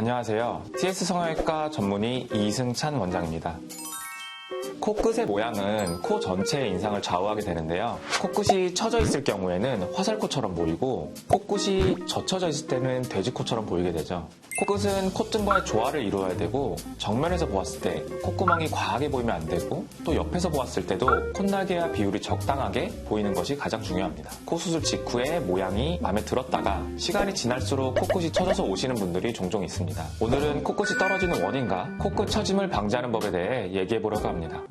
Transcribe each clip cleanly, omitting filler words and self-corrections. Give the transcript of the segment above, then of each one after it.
안녕하세요. TS 성형외과 전문의 이승찬 원장입니다. 코끝의 모양은 코 전체의 인상을 좌우하게 되는데요. 코끝이 처져 있을 경우에는 화살코처럼 보이고 코끝이 젖혀져 있을 때는 돼지코처럼 보이게 되죠. 코끝은 콧등과의 조화를 이루어야 되고 정면에서 보았을 때 콧구멍이 과하게 보이면 안 되고 또 옆에서 보았을 때도 콧날개와 비율이 적당하게 보이는 것이 가장 중요합니다. 코 수술 직후에 모양이 마음에 들었다가 시간이 지날수록 코끝이 처져서 오시는 분들이 종종 있습니다. 오늘은 코끝이 떨어지는 원인과 코끝 처짐을 방지하는 법에 대해 얘기해 보려고 합니다.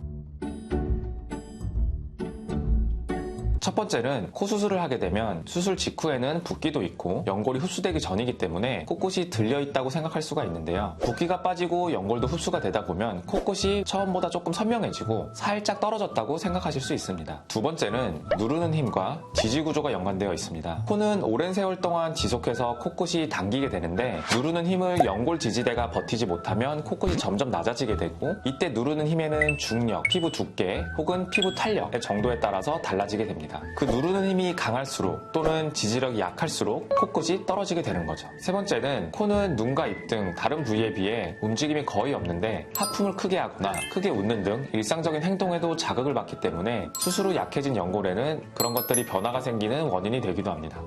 첫 번째는 코 수술을 하게 되면 수술 직후에는 붓기도 있고 연골이 흡수되기 전이기 때문에 코끝이 들려있다고 생각할 수가 있는데요. 붓기가 빠지고 연골도 흡수가 되다 보면 코끝이 처음보다 조금 선명해지고 살짝 떨어졌다고 생각하실 수 있습니다. 두 번째는 누르는 힘과 지지 구조가 연관되어 있습니다. 코는 오랜 세월 동안 지속해서 코끝이 당기게 되는데 누르는 힘을 연골 지지대가 버티지 못하면 코끝이 점점 낮아지게 되고 이때 누르는 힘에는 중력, 피부 두께 혹은 피부 탄력의 정도에 따라서 달라지게 됩니다. 그 누르는 힘이 강할수록 또는 지지력이 약할수록 코끝이 떨어지게 되는 거죠. 세 번째는 코는 눈과 입 등 다른 부위에 비해 움직임이 거의 없는데 하품을 크게 하거나 크게 웃는 등 일상적인 행동에도 자극을 받기 때문에 수술 후 약해진 연골에는 그런 것들이 변화가 생기는 원인이 되기도 합니다.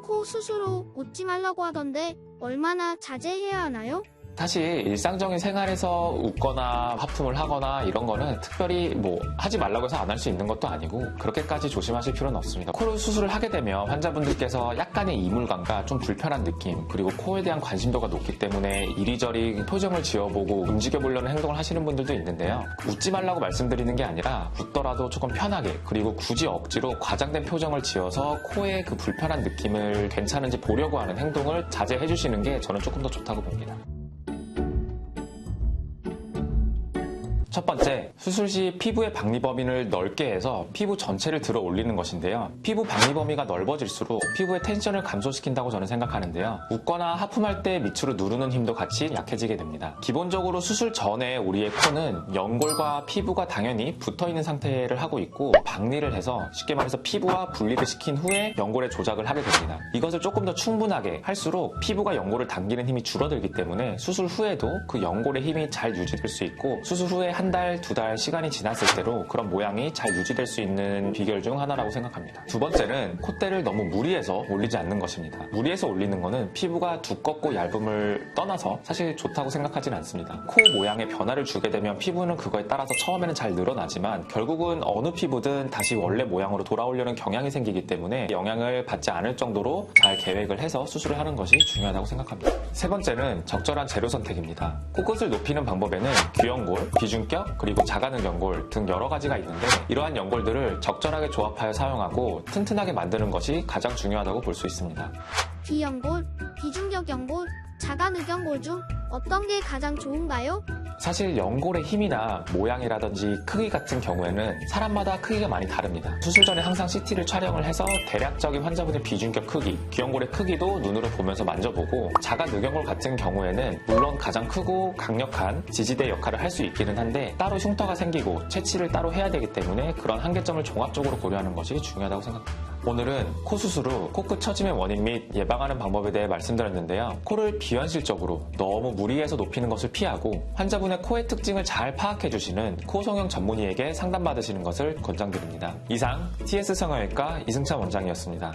코 수술 후 웃지 말라고 하던데 얼마나 자제해야 하나요? 사실 일상적인 생활에서 웃거나 하품을 하거나 이런 거는 특별히 하지 말라고 해서 안 할 수 있는 것도 아니고 그렇게까지 조심하실 필요는 없습니다. 코를 수술을 하게 되면 환자분들께서 약간의 이물감과 좀 불편한 느낌 그리고 코에 대한 관심도가 높기 때문에 이리저리 표정을 지어보고 움직여보려는 행동을 하시는 분들도 있는데요. 웃지 말라고 말씀드리는 게 아니라 웃더라도 조금 편하게 그리고 굳이 억지로 과장된 표정을 지어서 코의 그 불편한 느낌을 괜찮은지 보려고 하는 행동을 자제해 주시는 게 저는 조금 더 좋다고 봅니다. 첫 번째, 수술 시 피부의 박리 범위를 넓게 해서 피부 전체를 들어 올리는 것인데요. 피부 박리 범위가 넓어질수록 피부의 텐션을 감소시킨다고 저는 생각하는데요. 웃거나 하품할 때 밑으로 누르는 힘도 같이 약해지게 됩니다. 기본적으로 수술 전에 우리의 코는 연골과 피부가 당연히 붙어있는 상태를 하고 있고 박리를 해서 쉽게 말해서 피부와 분리를 시킨 후에 연골의 조작을 하게 됩니다. 이것을 조금 더 충분하게 할수록 피부가 연골을 당기는 힘이 줄어들기 때문에 수술 후에도 그 연골의 힘이 잘 유지될 수 있고 수술 후에 한 달, 두 달 시간이 지났을 때로 그런 모양이 잘 유지될 수 있는 비결 중 하나라고 생각합니다. 두 번째는 콧대를 너무 무리해서 올리지 않는 것입니다. 무리해서 올리는 것은 피부가 두껍고 얇음을 떠나서 사실 좋다고 생각하지는 않습니다. 코 모양의 변화를 주게 되면 피부는 그거에 따라서 처음에는 잘 늘어나지만 결국은 어느 피부든 다시 원래 모양으로 돌아오려는 경향이 생기기 때문에 영향을 받지 않을 정도로 잘 계획을 해서 수술을 하는 것이 중요하다고 생각합니다. 세 번째는 적절한 재료 선택입니다. 코끝을 높이는 방법에는 귀연골, 비중격, 그리고 자가늑연골 등 여러 가지가 있는데 이러한 연골들을 적절하게 조합하여 사용하고 튼튼하게 만드는 것이 가장 중요하다고 볼 수 있습니다. 귀연골, 비중격 연골, 자가늑연골 중 어떤 게 가장 좋은가요? 사실 연골의 힘이나 모양이라든지 크기 같은 경우에는 사람마다 크기가 많이 다릅니다. 수술 전에 항상 CT를 촬영을 해서 대략적인 환자분의 비중격 크기, 귀연골의 크기도 눈으로 보면서 만져보고 자가늑연골 같은 경우에는 물론 가장 크고 강력한 지지대 역할을 할 수 있기는 한데 따로 흉터가 생기고 채취를 따로 해야 되기 때문에 그런 한계점을 종합적으로 고려하는 것이 중요하다고 생각합니다. 오늘은 코 수술 후 코끝 처짐의 원인 및 예방하는 방법에 대해 말씀드렸는데요. 코를 비현실적으로 너무 무리해서 높이는 것을 피하고 환자분의 코의 특징을 잘 파악해주시는 코 성형 전문의에게 상담받으시는 것을 권장드립니다. 이상 TS 성형외과 이승찬 원장이었습니다.